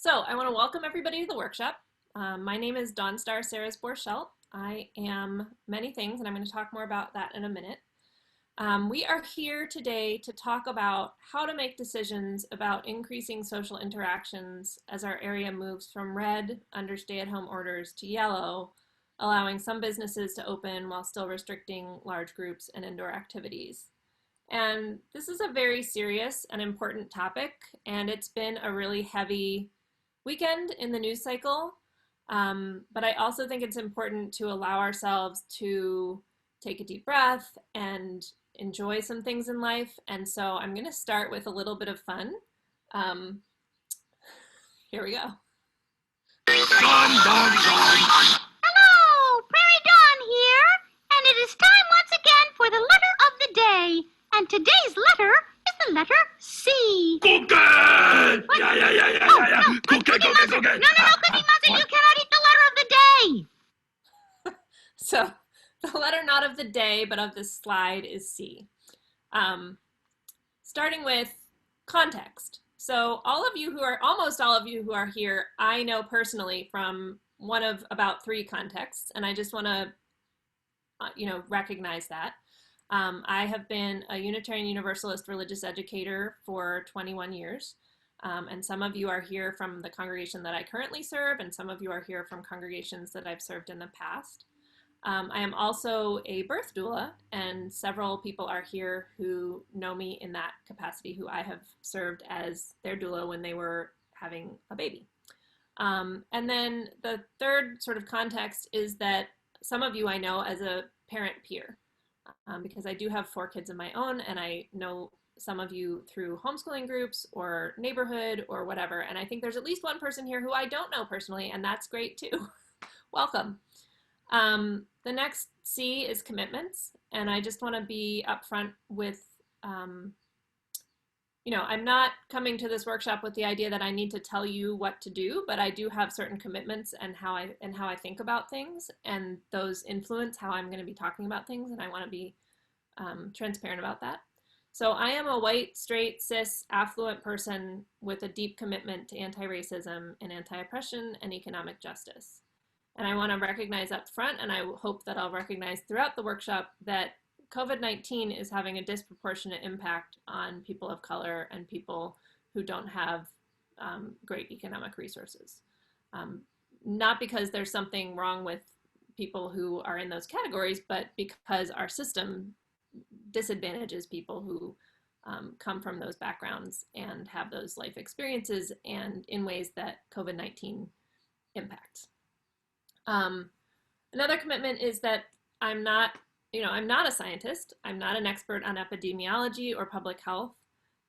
So I want to welcome everybody to the workshop. My name is Dawn Star Sarahs-Borchelt. I am many things, and I'm going to talk more about that in a minute. We are here today to talk about how to make decisions about increasing social interactions as our area moves from red under stay-at-home orders to yellow, allowing some businesses to open while still restricting large groups and indoor activities. And this is a very serious and important topic, and it's been a really heavy weekend in the news cycle. But I also think it's important to allow ourselves to take a deep breath and enjoy some things in life. And so I'm going to start with a little bit of fun. Um, Here we go. Hello, Prairie Dawn here, and it is time once again for the letter of the day. And today's letter is the letter C. Cookie! What? Yeah. Cookie. No, Cookie Monster, you cannot eat the letter of the day. So the letter not of the day, but of this slide is C. Starting with context. So almost all of you who are here, I know personally from one of about 3 contexts, and I just want to, recognize that. I have been a Unitarian Universalist religious educator for 21 years, and some of you are here from the congregation that I currently serve, and some of you are here from congregations that I've served in the past. I am also a birth doula, and several people are here who know me in that capacity, who I have served as their doula when they were having a baby. And then the third sort of context is that some of you I know as a parent peer, because I do have 4 kids of my own, and I know some of you through homeschooling groups or neighborhood or whatever. And I think there's at least one person here who I don't know personally, and that's great too. Welcome. The next C is commitments, and I just want to be upfront with, I'm not coming to this workshop with the idea that I need to tell you what to do, but I do have certain commitments and how I think about things, and those influence how I'm going to be talking about things, and I want to be transparent about that. So I am a white, straight, cis, affluent person with a deep commitment to anti-racism and anti-oppression and economic justice. And I want to recognize up front, and I hope that I'll recognize throughout the workshop, that COVID-19 is having a disproportionate impact on people of color and people who don't have great economic resources. Not because there's something wrong with people who are in those categories, but because our system disadvantages people who come from those backgrounds and have those life experiences, and in ways that COVID-19 impacts. Another commitment is that I'm not a scientist. I'm not an expert on epidemiology or public health,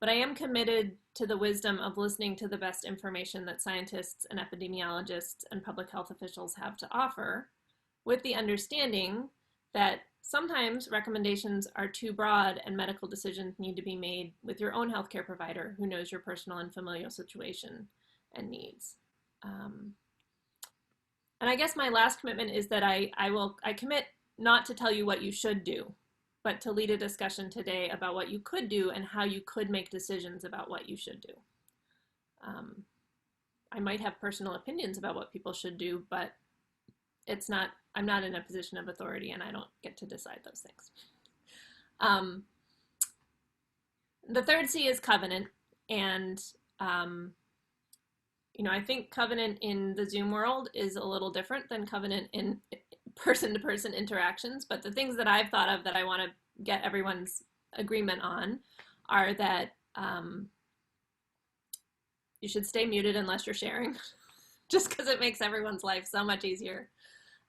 but I am committed to the wisdom of listening to the best information that scientists and epidemiologists and public health officials have to offer, with the understanding that sometimes recommendations are too broad and medical decisions need to be made with your own healthcare provider who knows your personal and familial situation and needs. And I guess my last commitment is that I commit not to tell you what you should do, but to lead a discussion today about what you could do and how you could make decisions about what you should do. I might have personal opinions about what people should do, but I'm not in a position of authority, and I don't get to decide those things. The third C is covenant, and I think covenant in the Zoom world is a little different than covenant in person-to-person interactions, but the things that I've thought of that I want to get everyone's agreement on are that you should stay muted unless you're sharing, just because it makes everyone's life so much easier.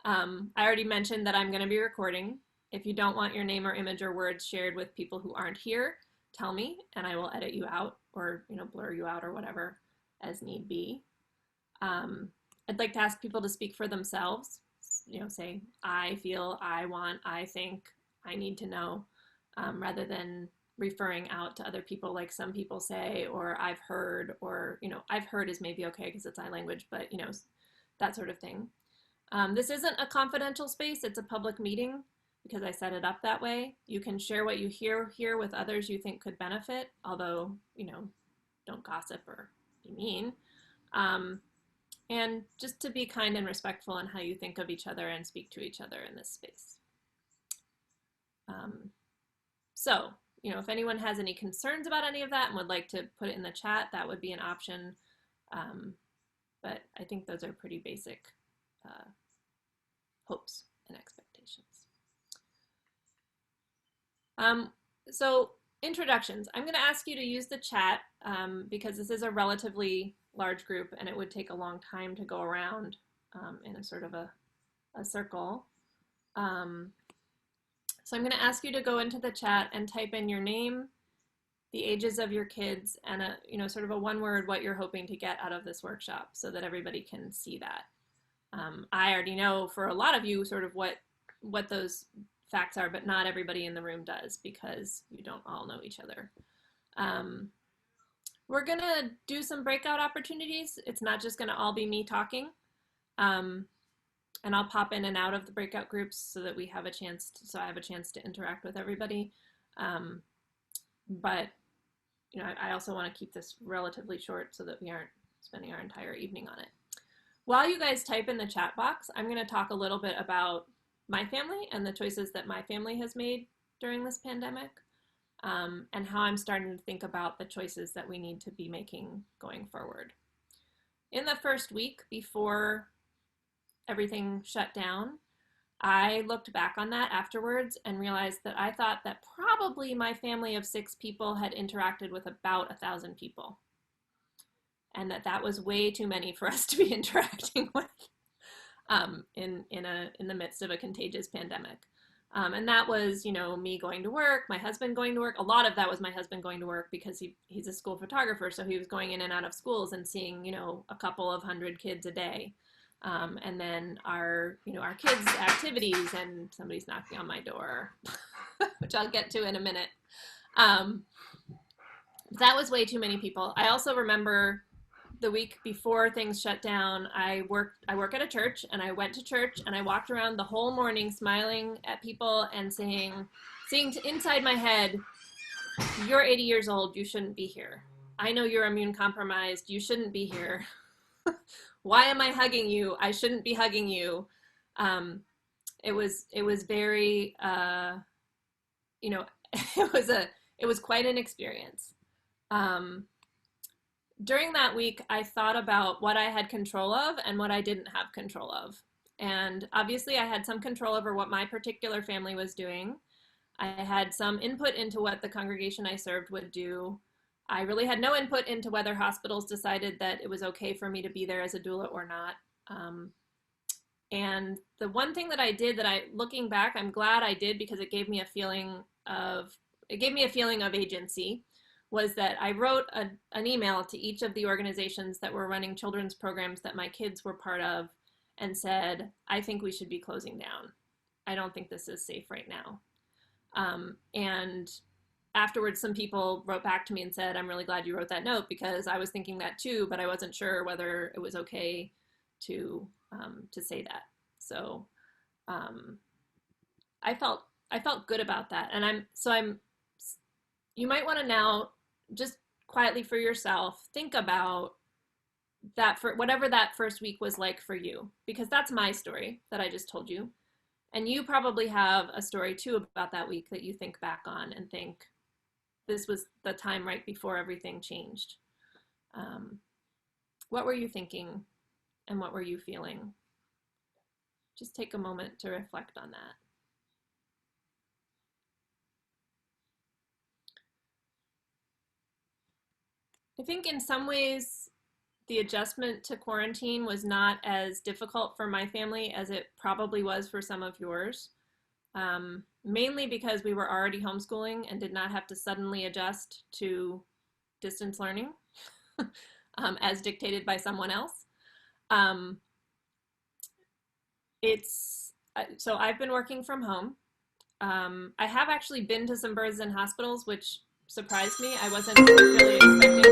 I already mentioned that I'm going to be recording. If you don't want your name or image or words shared with people who aren't here, tell me, and I will edit you out or blur you out or whatever as need be. I'd like to ask people to speak for themselves. Say, I feel, I want, I think, I need to know, rather than referring out to other people like some people say, or I've heard, or, I've heard is maybe okay because it's I language, but, that sort of thing. This isn't a confidential space, it's a public meeting because I set it up that way. You can share what you hear here with others you think could benefit, although, don't gossip or be mean. And just to be kind and respectful in how you think of each other and speak to each other in this space. So, if anyone has any concerns about any of that and would like to put it in the chat, that would be an option. But I think those are pretty basic hopes and expectations. So introductions. I'm going to ask you to use the chat because this is a relatively large group and it would take a long time to go around in a sort of a circle. So I'm going to ask you to go into the chat and type in your name, the ages of your kids, and sort of a one word what you're hoping to get out of this workshop so that everybody can see that. I already know for a lot of you sort of what those facts are, but not everybody in the room does because you don't all know each other. We're gonna do some breakout opportunities. It's not just gonna all be me talking. And I'll pop in and out of the breakout groups so that I have a chance to interact with everybody. But I also want to keep this relatively short so that we aren't spending our entire evening on it. While you guys type in the chat box, I'm going to talk a little bit about my family and the choices that my family has made during this pandemic, and how I'm starting to think about the choices that we need to be making going forward. In the first week before everything shut down, I looked back on that afterwards and realized that I thought that probably my family of 6 people had interacted with about 1,000 people. And that was way too many for us to be interacting with in the midst of a contagious pandemic. And that was, me going to work, my husband going to work. A lot of that was my husband going to work because he's a school photographer, so he was going in and out of schools and seeing, a couple of hundred kids a day. And then our kids' activities, and somebody's knocking on my door, which I'll get to in a minute. That was way too many people. I also remember the week before things shut down, I work at a church, and I went to church and I walked around the whole morning smiling at people and saying inside my head, you're 80 years old, you shouldn't be here. I know you're immune compromised, you shouldn't be here. Why am I hugging you? I shouldn't be hugging you. It was very, it was quite an experience. During that week, I thought about what I had control of and what I didn't have control of. And obviously I had some control over what my particular family was doing. I had some input into what the congregation I served would do. I really had no input into whether hospitals decided that it was okay for me to be there as a doula or not. And the one thing that I did looking back, I'm glad I did because it gave me a feeling of agency, was that I wrote an email to each of the organizations that were running children's programs that my kids were part of and said, I think we should be closing down. I don't think this is safe right now. And afterwards, some people wrote back to me and said, I'm really glad you wrote that note because I was thinking that too, but I wasn't sure whether it was okay to say that. So I felt good about that. And you might want to now just quietly for yourself, think about that for whatever that first week was like for you, because that's my story that I just told you. And you probably have a story too about that week that you think back on and think, this was the time right before everything changed. What were you thinking and what were you feeling? Just take a moment to reflect on that. I think in some ways, the adjustment to quarantine was not as difficult for my family as it probably was for some of yours. Mainly because we were already homeschooling and did not have to suddenly adjust to distance learning as dictated by someone else. So I've been working from home. I have actually been to some births in hospitals, which surprised me. I wasn't really expecting.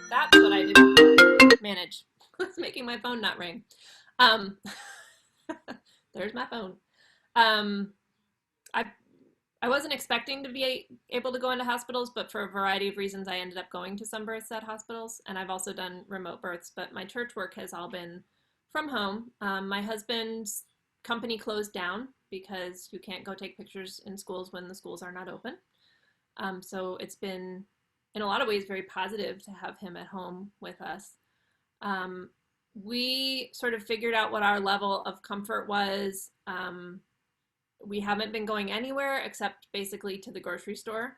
That's what I didn't manage. It's making my phone not ring. There's my phone. I wasn't expecting to be able to go into hospitals, but for a variety of reasons, I ended up going to some births at hospitals, and I've also done remote births. But my church work has all been from home. My husband's company closed down because you can't go take pictures in schools when the schools are not open. So it's been, in a lot of ways, very positive to have him at home with us. We sort of figured out what our level of comfort was. We haven't been going anywhere except basically to the grocery store.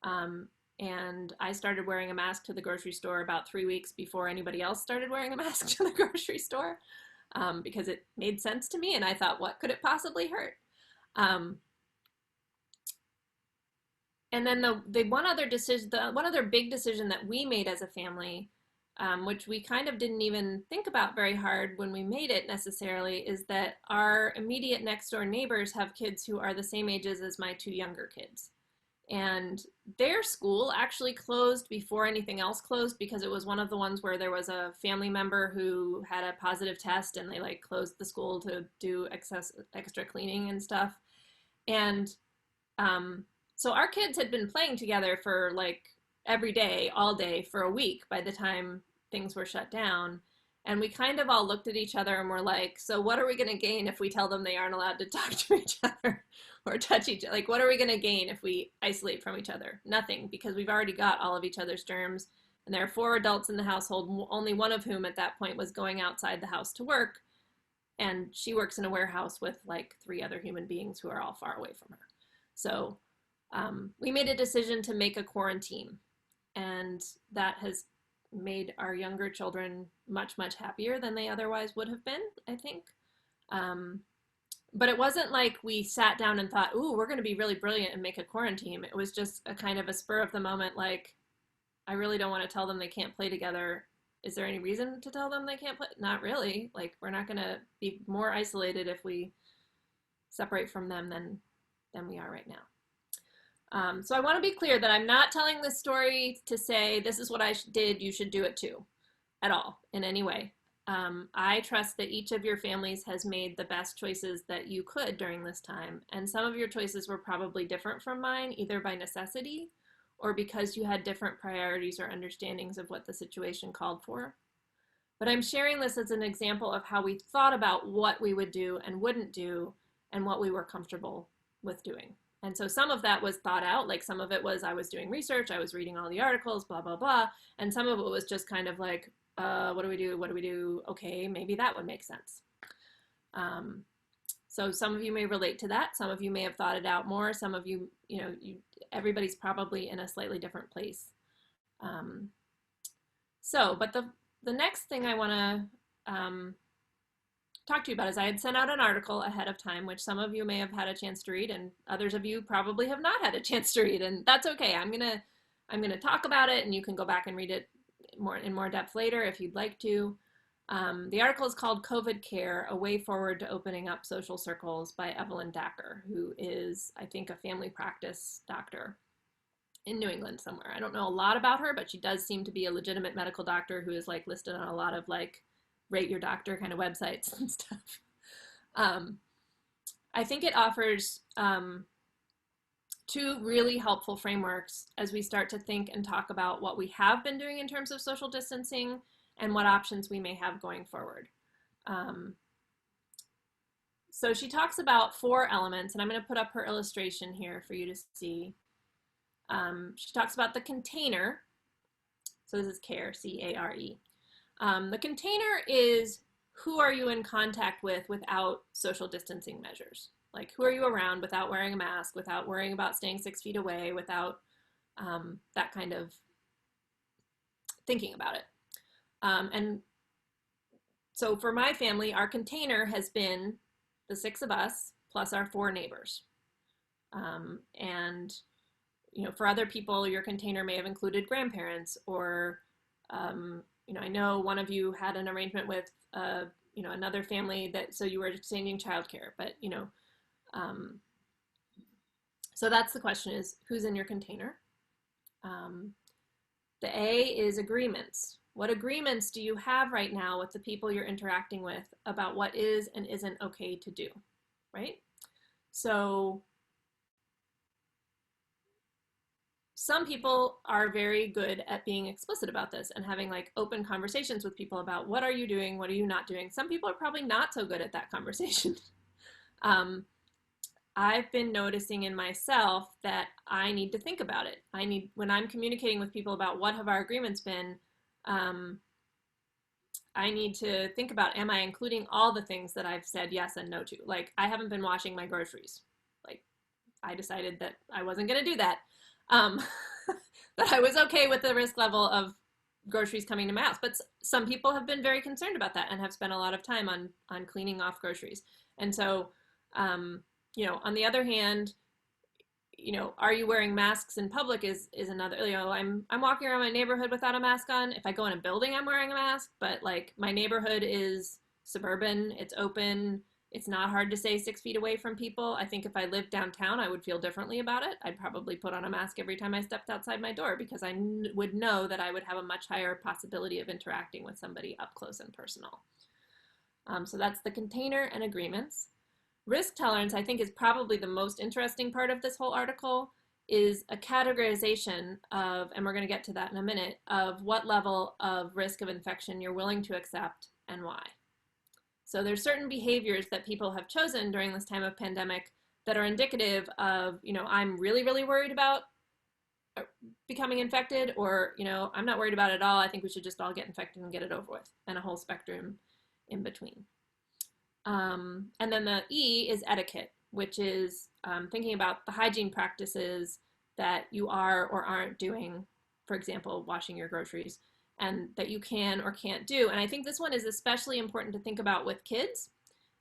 And I started wearing a mask to the grocery store about 3 weeks before anybody else started wearing a mask to the grocery store, because it made sense to me, and I thought, what could it possibly hurt? And then the one other decision, the one other big decision that we made as a family, which we kind of didn't even think about very hard when we made it necessarily, is that our immediate next door neighbors have kids who are the same ages as my two younger kids. And their school actually closed before anything else closed, because it was one of the ones where there was a family member who had a positive test, and they like closed the school to do extra cleaning and stuff. And so our kids had been playing together for like every day, all day for a week by the time things were shut down. And we kind of all looked at each other and were like, so what are we going to gain if we tell them they aren't allowed to talk to each other or touch each other? Like, what are we going to gain if we isolate from each other? Nothing, because we've already got all of each other's germs. And there are 4 adults in the household, only one of whom at that point was going outside the house to work. And she works in a warehouse with like 3 other human beings who are all far away from her. So we made a decision to make a quarantine. And that has made our younger children much, much happier than they otherwise would have been, I think. But it wasn't like we sat down and thought, ooh, we're going to be really brilliant and make a quarantine. It was just a kind of a spur of the moment, like, I really don't want to tell them they can't play together. Is there any reason to tell them they can't play? Not really. Like, we're not going to be more isolated if we separate from them than we are right now. So I want to be clear that I'm not telling this story to say this is what I did, you should do it too, at all, in any way. I trust that each of your families has made the best choices that you could during this time, and some of your choices were probably different from mine, either by necessity or because you had different priorities or understandings of what the situation called for. But I'm sharing this as an example of how we thought about what we would do and wouldn't do and what we were comfortable with doing. And so some of that was thought out, like some of it was I was doing research, I was reading all the articles, blah, blah, blah. And some of it was just kind of like, what do we do? What do we do? Okay, maybe that would make sense. So some of you may relate to that. Some of you may have thought it out more. Some of you, everybody's probably in a slightly different place. But the next thing I want to talk to you about is I had sent out an article ahead of time, which some of you may have had a chance to read, and others of you probably have not had a chance to read, and that's okay. I'm gonna talk about it, and you can go back and read it in more depth later if you'd like to. The article is called COVID Care, A Way Forward to Opening Up Social Circles by Evelyn Dacker, who is, I think, a family practice doctor in New England somewhere. I don't know a lot about her, but she does seem to be a legitimate medical doctor who is like listed on a lot of like rate your doctor kind of websites and stuff. I think it offers 2 really helpful frameworks as we start to think and talk about what we have been doing in terms of social distancing and what options we may have going forward. So she talks about 4 elements, and I'm going to put up her illustration here for you to see. She talks about the container. So this is care, C-A-R-E. The container is who are you in contact with without social distancing measures? Like, who are you around without wearing a mask, without worrying about staying 6 feet away, without that kind of thinking about it. And so for my family, our container has been the 6 of us plus our 4 neighbors. And, for other people, your container may have included grandparents or I know one of you had an arrangement with, another family so you were exchanging childcare, but, so that's the question is, who's in your container? The A is agreements. What agreements do you have right now with the people you're interacting with about what is and isn't okay to do, right? So some people are very good at being explicit about this and having like open conversations with people about what are you doing, what are you not doing. Some people are probably not so good at that conversation. um, I've been noticing in myself that I need to think about it. When I'm communicating with people about what have our agreements been, um, I need to think about, am I including all the things that I've said yes and no to? Like, I haven't been washing my groceries. Like, I decided that I wasn't going to do that. Um, that I was okay with the risk level of groceries coming to my house. But some people have been very concerned about that and have spent a lot of time on cleaning off groceries. And so, on the other hand, are you wearing masks in public is another, I'm walking around my neighborhood without a mask on. If I go in a building, I'm wearing a mask, but like my neighborhood is suburban, it's open, it's not hard to stay 6 feet away from people. I think if I lived downtown, I would feel differently about it. I'd probably put on a mask every time I stepped outside my door because I would know that I would have a much higher possibility of interacting with somebody up close and personal. So that's the container and agreements. Risk tolerance, I think, is probably the most interesting part of this whole article, is a categorization of, and we're going to get to that in a minute, of what level of risk of infection you're willing to accept and why. So there's certain behaviors that people have chosen during this time of pandemic that are indicative of, I'm really, really worried about becoming infected, or, I'm not worried about it at all. I think we should just all get infected and get it over with, and a whole spectrum in between. And then the E is etiquette, which is thinking about the hygiene practices that you are or aren't doing, for example, washing your groceries, and that you can or can't do. And I think this one is especially important to think about with kids,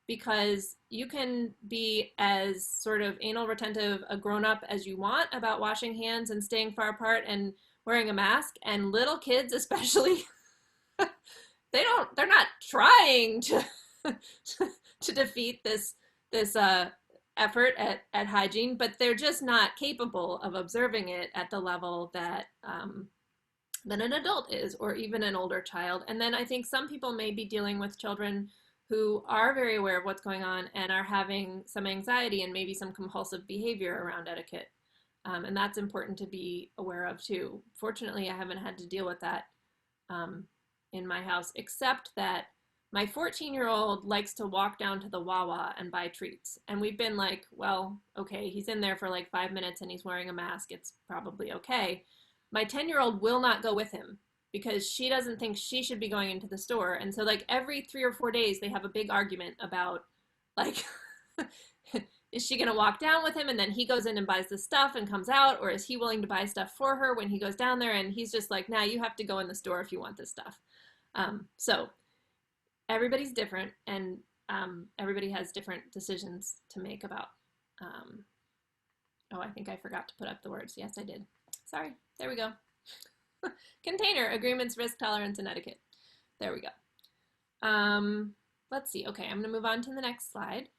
because you can be as sort of anal retentive a grown-up as you want about washing hands and staying far apart and wearing a mask, and little kids especially, they're not trying to to defeat this effort at hygiene, but they're just not capable of observing it at the level that an adult is, or even an older child. And then I think some people may be dealing with children who are very aware of what's going on and are having some anxiety and maybe some compulsive behavior around etiquette. And that's important to be aware of too. Fortunately, I haven't had to deal with that in my house, except that my 14-year-old likes to walk down to the Wawa and buy treats. And we've been like, well, okay, he's in there for like 5 minutes and he's wearing a mask. It's probably okay. My 10-year-old will not go with him because she doesn't think she should be going into the store. And so like every 3 or 4 days, they have a big argument about like, is she going to walk down with him and then he goes in and buys the stuff and comes out? Or is he willing to buy stuff for her when he goes down there? And he's just like, nah, you have to go in the store if you want this stuff. So everybody's different, and everybody has different decisions to make about, I think I forgot to put up the words. Yes, I did. Sorry. There we go. Container, agreements, risk tolerance, and etiquette. There we go. Let's see. Okay, I'm going to move on to the next slide.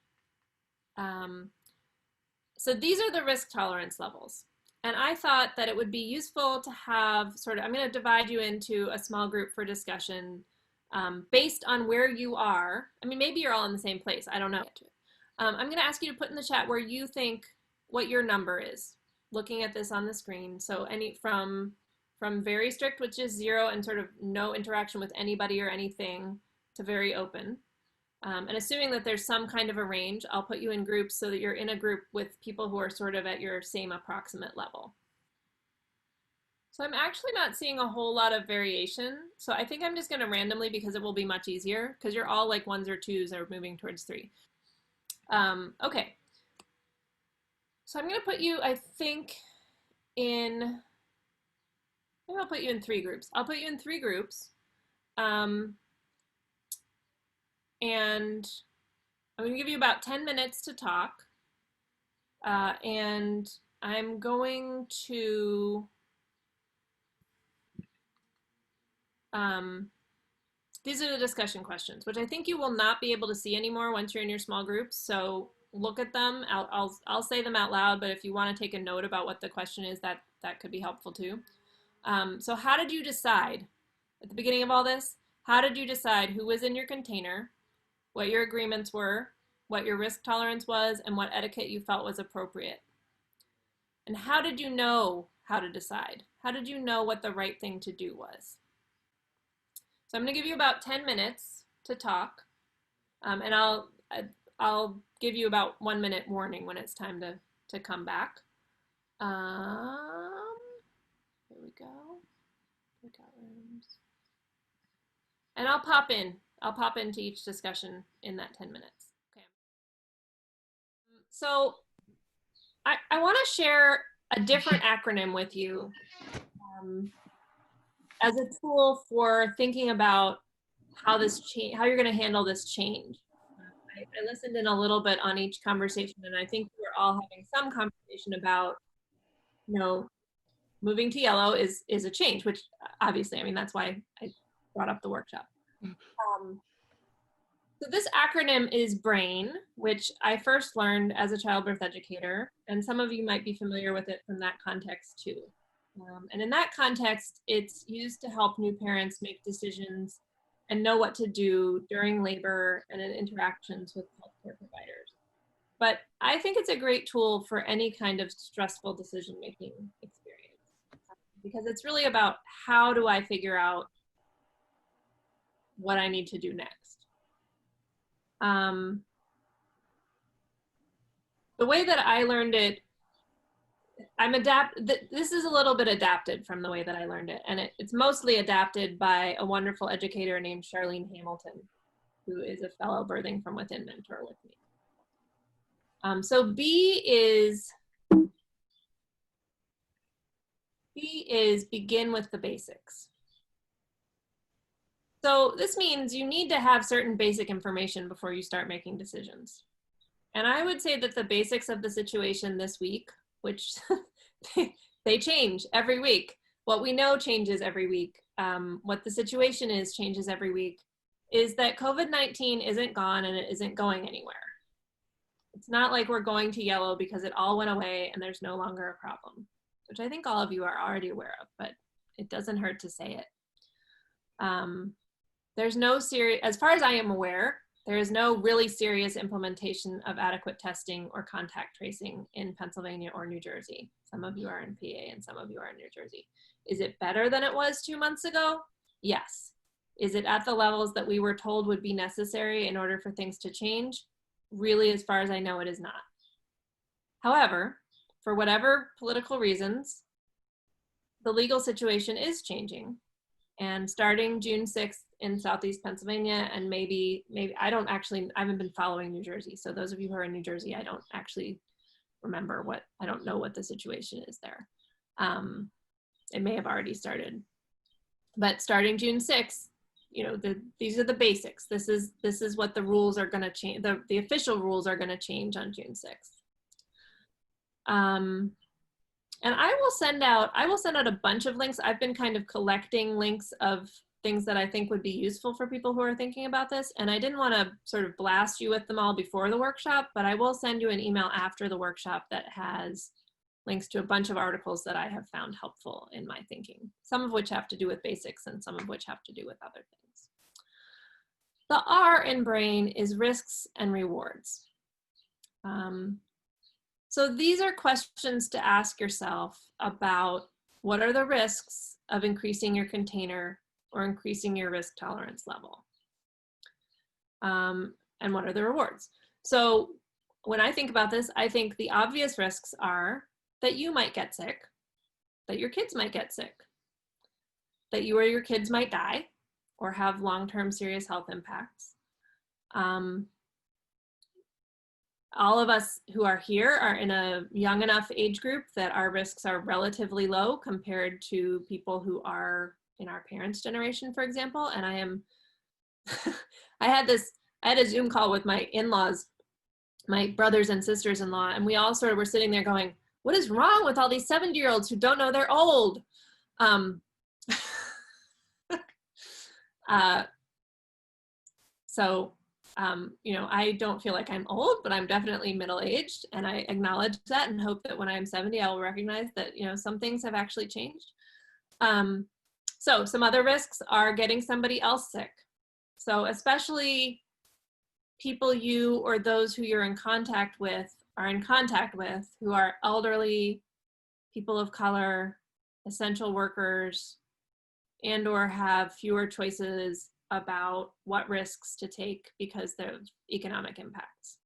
So these are the risk tolerance levels. And I thought that it would be useful to have I'm going to divide you into a small group for discussion based on where you are. I mean, maybe you're all in the same place. I don't know. I'm going to ask you to put in the chat where you think what your number is, looking at this on the screen. So any from very strict, which is 0 and sort of no interaction with anybody or anything, to very open. And assuming that there's some kind of a range, I'll put you in groups so that you're in a group with people who are sort of at your same approximate level. So I'm actually not seeing a whole lot of variation. So I think I'm just going to randomly, because it will be much easier, because you're all like 1s or 2s or moving towards 3. Okay. So I'm going to put you, I think, maybe I'll put you in 3 groups. I'll put you in 3 groups. And I'm going to give you about 10 minutes to talk. And I'm going to, these are the discussion questions, which I think you will not be able to see anymore once you're in your small groups. So look at them. I'll say them out loud, but if you want to take a note about what the question is, that could be helpful too. So how did you decide at the beginning of all this? How did you decide who was in your container, what your agreements were, what your risk tolerance was, and what etiquette you felt was appropriate? And how did you know how to decide? How did you know what the right thing to do was? So I'm going to give you about 10 minutes to talk, and I'll give you about 1 minute warning when it's time to come back. Here we go. Breakout rooms. And I'll pop in. I'll pop into each discussion in that 10 minutes. Okay. So I want to share a different acronym with you as a tool for thinking about how you're going to handle this change. I listened in a little bit on each conversation, and I think we're all having some conversation about, moving to yellow is a change, which obviously, I mean, that's why I brought up the workshop. So this acronym is BRAIN, which I first learned as a childbirth educator, and some of you might be familiar with it from that context too. And in that context, it's used to help new parents make decisions and know what to do during labor and in interactions with healthcare providers. But I think it's a great tool for any kind of stressful decision-making experience, because it's really about how do I figure out what I need to do next. The way that I learned it, this is a little bit adapted from the way that I learned it, and it's mostly adapted by a wonderful educator named Charlene Hamilton, who is a fellow Birthing from Within mentor with me. So B is begin with the basics. So this means you need to have certain basic information before you start making decisions. And I would say that the basics of the situation this week, which they change every week. What we know changes every week. What the situation is changes every week, is that COVID-19 isn't gone and it isn't going anywhere. It's not like we're going to yellow because it all went away and there's no longer a problem, which I think all of you are already aware of, but it doesn't hurt to say it. There's no serious, as far as I am aware, there is no really serious implementation of adequate testing or contact tracing in Pennsylvania or New Jersey. Some of you are in PA and some of you are in New Jersey. Is it better than it was 2 months ago? Yes. Is it at the levels that we were told would be necessary in order for things to change? Really, as far as I know, it is not. However, for whatever political reasons, the legal situation is changing. And starting June 6th in Southeast Pennsylvania, and maybe I haven't been following New Jersey. So those of you who are in New Jersey, I don't actually remember I don't know what the situation is there. It may have already started. But starting June 6th, these are the basics. This is what the rules are gonna change. The official rules are gonna change on June 6th. And I will send out a bunch of links. I've been kind of collecting links of things that I think would be useful for people who are thinking about this. And I didn't want to sort of blast you with them all before the workshop, but I will send you an email after the workshop that has links to a bunch of articles that I have found helpful in my thinking, some of which have to do with basics and some of which have to do with other things. The R in BRAIN is risks and rewards. So these are questions to ask yourself about what are the risks of increasing your container or increasing your risk tolerance level, and what are the rewards. So when I think about this, I think the obvious risks are that you might get sick, that your kids might get sick, that you or your kids might die or have long-term serious health impacts. All of us who are here are in a young enough age group that our risks are relatively low compared to people who are in our parents' generation, for example. And I had a Zoom call with my in-laws, my brothers and sisters-in-law, and we all sort of were sitting there going, what is wrong with all these 70-year-olds who don't know they're old? I don't feel like I'm old, but I'm definitely middle-aged, and I acknowledge that and hope that when I'm 70, I will recognize that, some things have actually changed. So some other risks are getting somebody else sick. So especially people you or those who you're in contact with who are elderly, people of color, essential workers, and or have fewer choices about what risks to take because of economic impacts.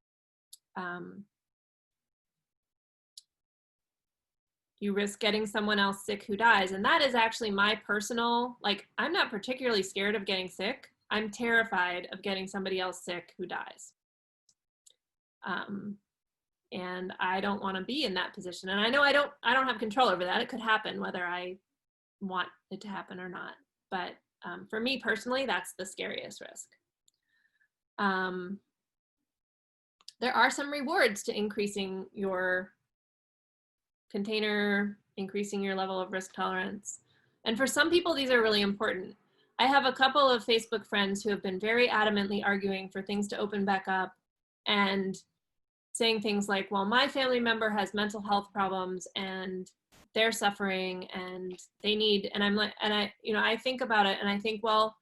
You risk getting someone else sick who dies. And that is actually my personal, like, I'm not particularly scared of getting sick. I'm terrified of getting somebody else sick who dies. And I don't want to be in that position. And I know I don't have control over that. It could happen whether I want it to happen or not. But for me personally, that's the scariest risk. There are some rewards to increasing your container, increasing your level of risk tolerance. And for some people, these are really important. I have a couple of Facebook friends who have been very adamantly arguing for things to open back up and saying things like, well, my family member has mental health problems and they're suffering and they need, and I'm like, and I think about it and I think, well,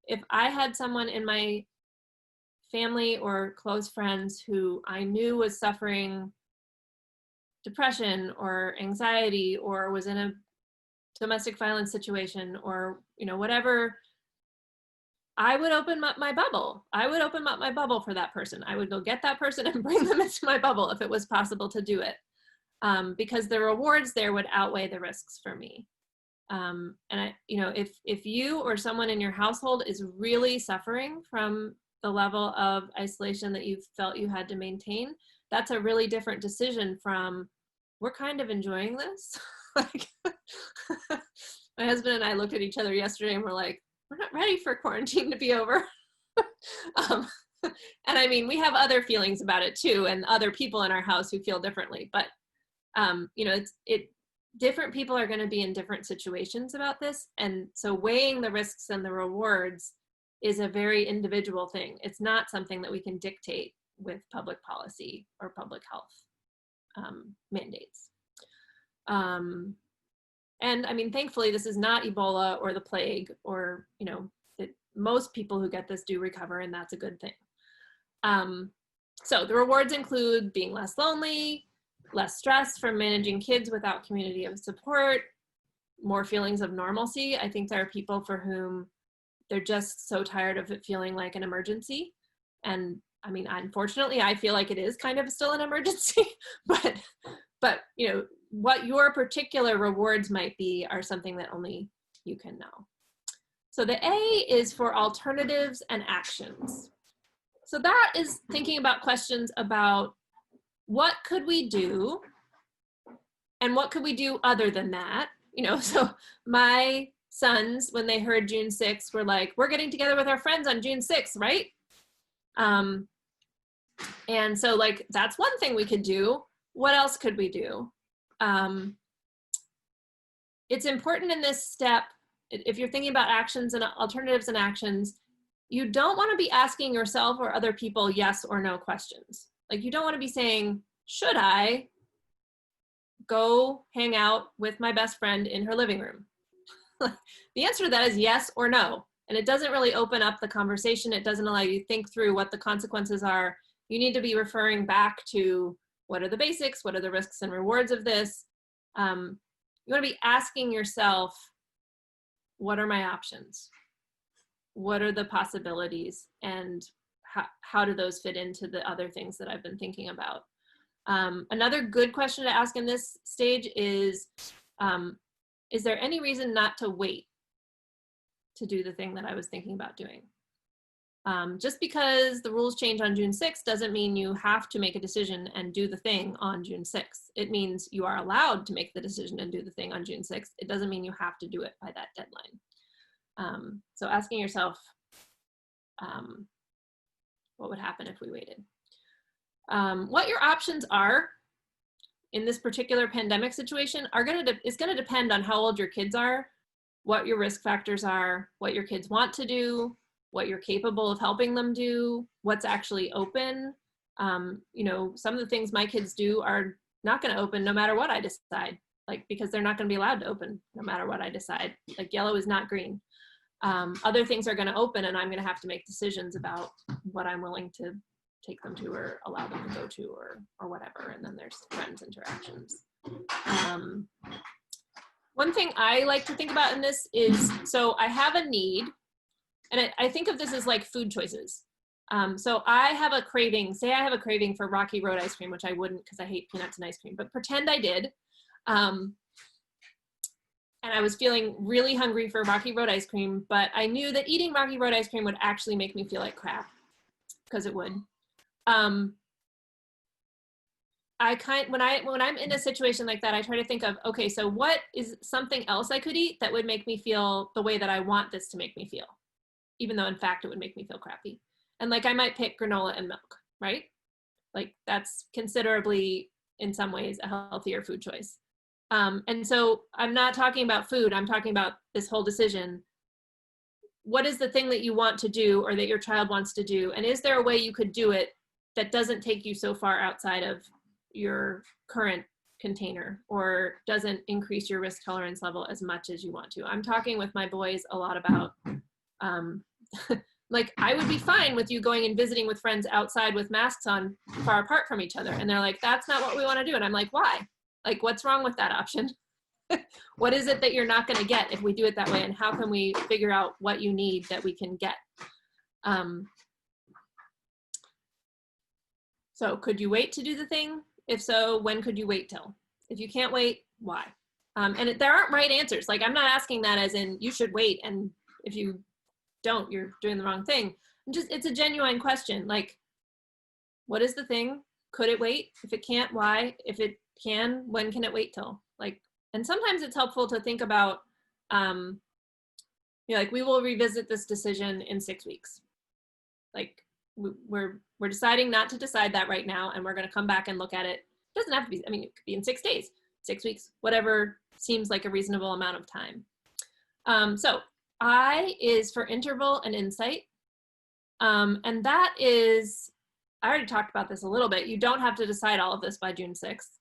if I had someone in my family or close friends who I knew was suffering depression or anxiety or was in a domestic violence situation or whatever, I would open up my bubble. I would open up my bubble for that person. I would go get that person and bring them into my bubble if it was possible to do it, because the rewards there would outweigh the risks for me. And if you or someone in your household is really suffering from the level of isolation that you felt you had to maintain, that's a really different decision from, we're kind of enjoying this. Like, my husband and I looked at each other yesterday and we're like, we're not ready for quarantine to be over. And I mean, we have other feelings about it too, and other people in our house who feel differently, but different people are going to be in different situations about this. And so weighing the risks and the rewards is a very individual thing. It's not something that we can dictate with public policy or public health mandates. And I mean, thankfully, this is not Ebola or the plague, or, most people who get this do recover, and that's a good thing. So the rewards include being less lonely, less stress from managing kids without community of support, more feelings of normalcy. I think there are people for whom they're just so tired of it feeling like an emergency. And I mean, unfortunately, I feel like it is kind of still an emergency, but what your particular rewards might be are something that only you can know. So the A is for alternatives and actions. So that is thinking about questions about what could we do and what could we do other than that? So my sons, when they heard June 6th, were like, we're getting together with our friends on June 6th, right? And so like, that's one thing we could do. What else could we do? It's important in this step, if you're thinking about actions and alternatives and actions, you don't want to be asking yourself or other people yes or no questions. Like, you don't want to be saying, should I go hang out with my best friend in her living room? The answer to that is yes or no. And it doesn't really open up the conversation. It doesn't allow you to think through what the consequences are. You need to be referring back to, what are the basics? What are the risks and rewards of this? You want to be asking yourself, what are my options? What are the possibilities? And how do those fit into the other things that I've been thinking about? Another good question to ask in this stage is there any reason not to wait to do the thing that I was thinking about doing? Just because the rules change on June 6th doesn't mean you have to make a decision and do the thing on June 6th. It means you are allowed to make the decision and do the thing on June 6th. It doesn't mean you have to do it by that deadline. So asking yourself, what would happen if we waited? What your options are in this particular pandemic situation is going to depend on how old your kids are, what your risk factors are, what your kids want to do, what you're capable of helping them do, what's actually open. Some of the things my kids do are not going to open no matter what I decide, like, because they're not going to be allowed to open no matter what I decide. Like, yellow is not green. Other things are going to open, and I'm going to have to make decisions about what I'm willing to take them to or allow them to go to or whatever. And then there's friends interactions. One thing I like to think about in this is, so I have a need, and I think of this as like food choices. So I have a craving, say I have a craving for Rocky Road ice cream, which I wouldn't because I hate peanuts and ice cream, but pretend I did. And I was feeling really hungry for Rocky Road ice cream, but I knew that eating Rocky Road ice cream would actually make me feel like crap, because it would. When I'm in a situation like that, I try to think of, okay, so what is something else I could eat that would make me feel the way that I want this to make me feel, even though in fact it would make me feel crappy. And like I might pick granola and milk, right? Like that's considerably, in some ways, a healthier food choice. And so I'm not talking about food, I'm talking about this whole decision. What is the thing that you want to do or that your child wants to do? And is there a way you could do it that doesn't take you so far outside of your current container or doesn't increase your risk tolerance level as much as you want to? I'm talking with my boys a lot about, like, I would be fine with you going and visiting with friends outside with masks on far apart from each other. And they're like, that's not what we want to do. And I'm like, why? Like, what's wrong with that option? What is it that you're not going to get if we do it that way? And how can we figure out what you need that we can get? So could you wait to do the thing? If so, when could you wait till? If you can't wait, why? And there aren't right answers. Like, I'm not asking that as in you should wait, and if you don't, you're doing the wrong thing. It's a genuine question. Like, what is the thing? Could it wait? If it can't, why? If it can, when can it wait till? Like, and sometimes it's helpful to think about, like, we will revisit this decision in 6 weeks. Like, we're deciding not to decide that right now, and we're going to come back and look at it. It doesn't have to be, I mean, it could be in 6 days, 6 weeks, whatever seems like a reasonable amount of time. So I is for interval and insight. And that is, I already talked about this a little bit. You don't have to decide all of this by June 6th.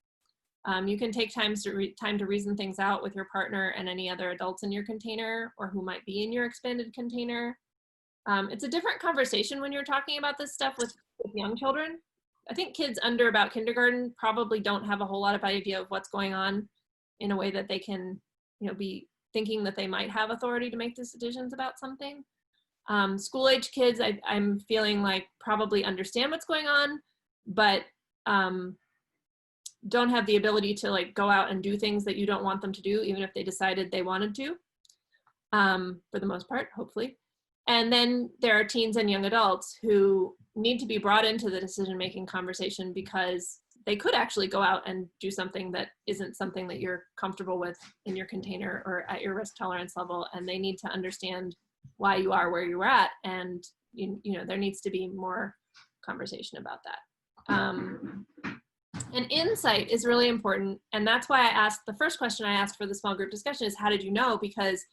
You can take time to reason things out with your partner and any other adults in your container or who might be in your expanded container. It's a different conversation when you're talking about this stuff with young children. I think kids under about kindergarten probably don't have a whole lot of idea of what's going on in a way that they can, be thinking that they might have authority to make decisions about something. School age kids, I'm feeling like probably understand what's going on, but don't have the ability to like go out and do things that you don't want them to do, even if they decided they wanted to, for the most part, hopefully. And then there are teens and young adults who need to be brought into the decision-making conversation because they could actually go out and do something that isn't something that you're comfortable with in your container or at your risk tolerance level, and they need to understand why you are where you're at, and there needs to be more conversation about that. And insight is really important, and that's why I asked, the first question I asked for the small group discussion is, how did you know? Because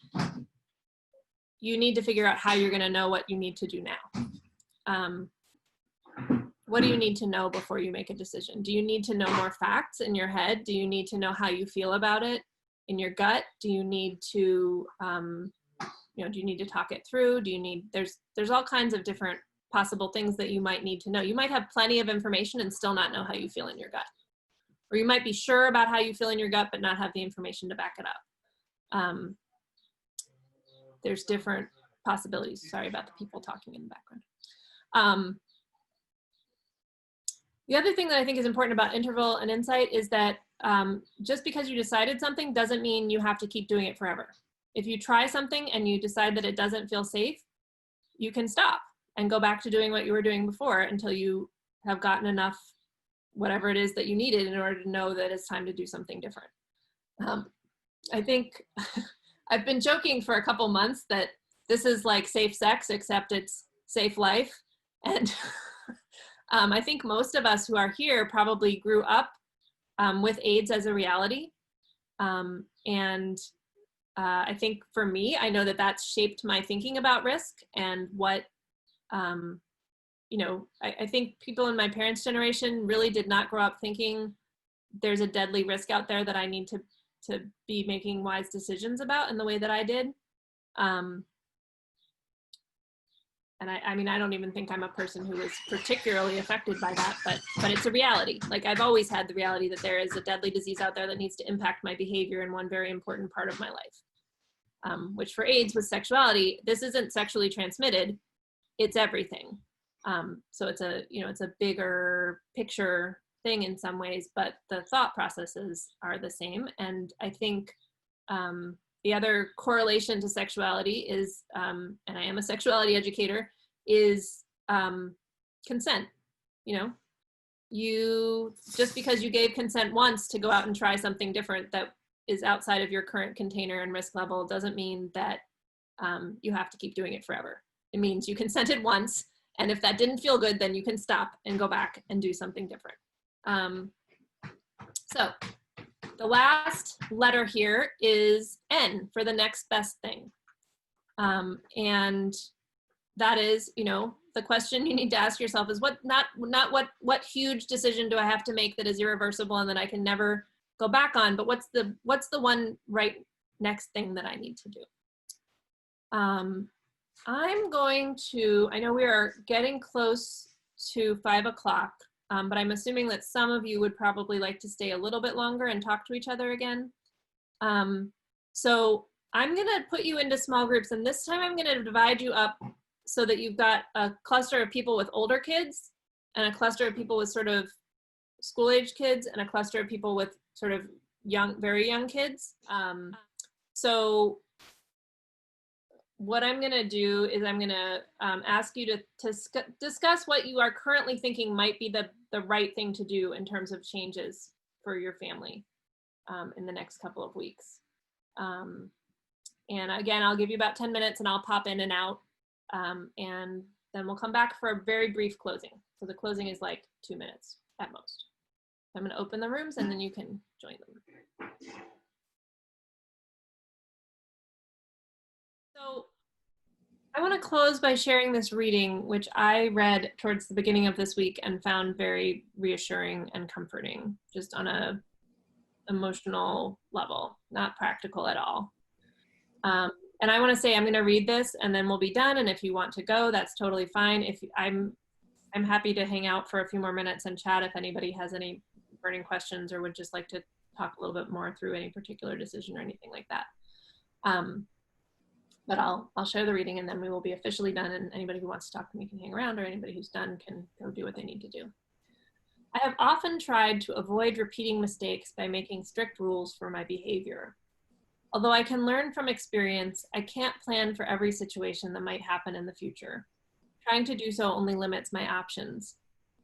you need to figure out how you're going to know what you need to do now. What do you need to know before you make a decision? Do you need to know more facts in your head? Do you need to know how you feel about it in your gut? Do you need to, do you need to talk it through? There's all kinds of different possible things that you might need to know. You might have plenty of information and still not know how you feel in your gut. Or you might be sure about how you feel in your gut, but not have the information to back it up. There's different possibilities. Sorry about the people talking in the background. The other thing that I think is important about interval and insight is that just because you decided something doesn't mean you have to keep doing it forever. If you try something and you decide that it doesn't feel safe, you can stop and go back to doing what you were doing before until you have gotten enough, whatever it is that you needed in order to know that it's time to do something different. I think I've been joking for a couple months that this is like safe sex, except it's safe life. And I think most of us who are here probably grew up with AIDS as a reality. I think for me, I know that that's shaped my thinking about risk and what, I think people in my parents' generation really did not grow up thinking there's a deadly risk out there that I need to be making wise decisions about in the way that I did. and I mean, I don't even think I'm a person who is particularly affected by that, but it's a reality. Like, I've always had the reality that there is a deadly disease out there that needs to impact my behavior in one very important part of my life, which for AIDS was sexuality. This isn't sexually transmitted, it's everything. So it's it's a bigger picture thing in some ways, but the thought processes are the same. And I think the other correlation to sexuality is, and I am a sexuality educator, is consent. You just because you gave consent once to go out and try something different that is outside of your current container and risk level doesn't mean that you have to keep doing it forever. It means you consented once, and if that didn't feel good, then you can stop and go back and do something different. So the last letter here is N for the next best thing. And that is, the question you need to ask yourself is what huge decision do I have to make that is irreversible and that I can never go back on, but what's the one right next thing that I need to do? I'm going to, I know we are getting close to 5 o'clock, but I'm assuming that some of you would probably like to stay a little bit longer and talk to each other again. So I'm gonna put you into small groups, and this time I'm gonna divide you up so that you've got a cluster of people with older kids and a cluster of people with sort of school-age kids and a cluster of people with sort of very young kids. So what I'm going to do is I'm going to ask you to discuss what you are currently thinking might be the right thing to do in terms of changes for your family in the next couple of weeks. And again, I'll give you about 10 minutes and I'll pop in and out. And then we'll come back for a very brief closing. So the closing is like 2 minutes at most. I'm going to open the rooms and then you can join them. So I want to close by sharing this reading, which I read towards the beginning of this week and found very reassuring and comforting, just on a emotional level, not practical at all. And I want to say I'm going to read this and then we'll be done. And if you want to go, that's totally fine. If I'm happy to hang out for a few more minutes and chat if anybody has any burning questions or would just like to talk a little bit more through any particular decision or anything like that. But I'll share the reading and then we will be officially done, and anybody who wants to talk to me can hang around, or anybody who's done can go do what they need to do. I have often tried to avoid repeating mistakes by making strict rules for my behavior. Although I can learn from experience, I can't plan for every situation that might happen in the future. Trying to do so only limits my options.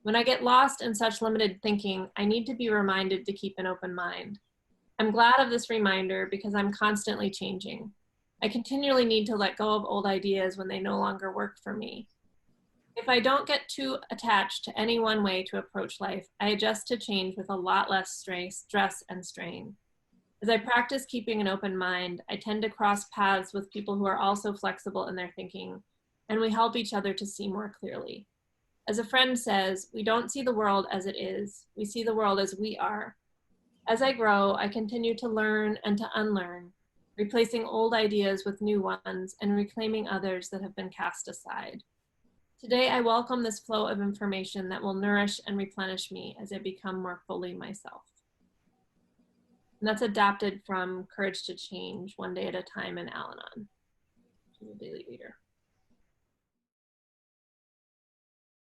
When I get lost in such limited thinking, I need to be reminded to keep an open mind. I'm glad of this reminder because I'm constantly changing. I continually need to let go of old ideas when they no longer work for me. If I don't get too attached to any one way to approach life, I adjust to change with a lot less stress and strain. As I practice keeping an open mind, I tend to cross paths with people who are also flexible in their thinking, and we help each other to see more clearly. As a friend says, we don't see the world as it is, we see the world as we are. As I grow, I continue to learn and to unlearn, replacing old ideas with new ones and reclaiming others that have been cast aside. Today, I welcome this flow of information that will nourish and replenish me as I become more fully myself. And that's adapted from Courage to Change, One Day at a Time in Al-Anon, the Daily Reader.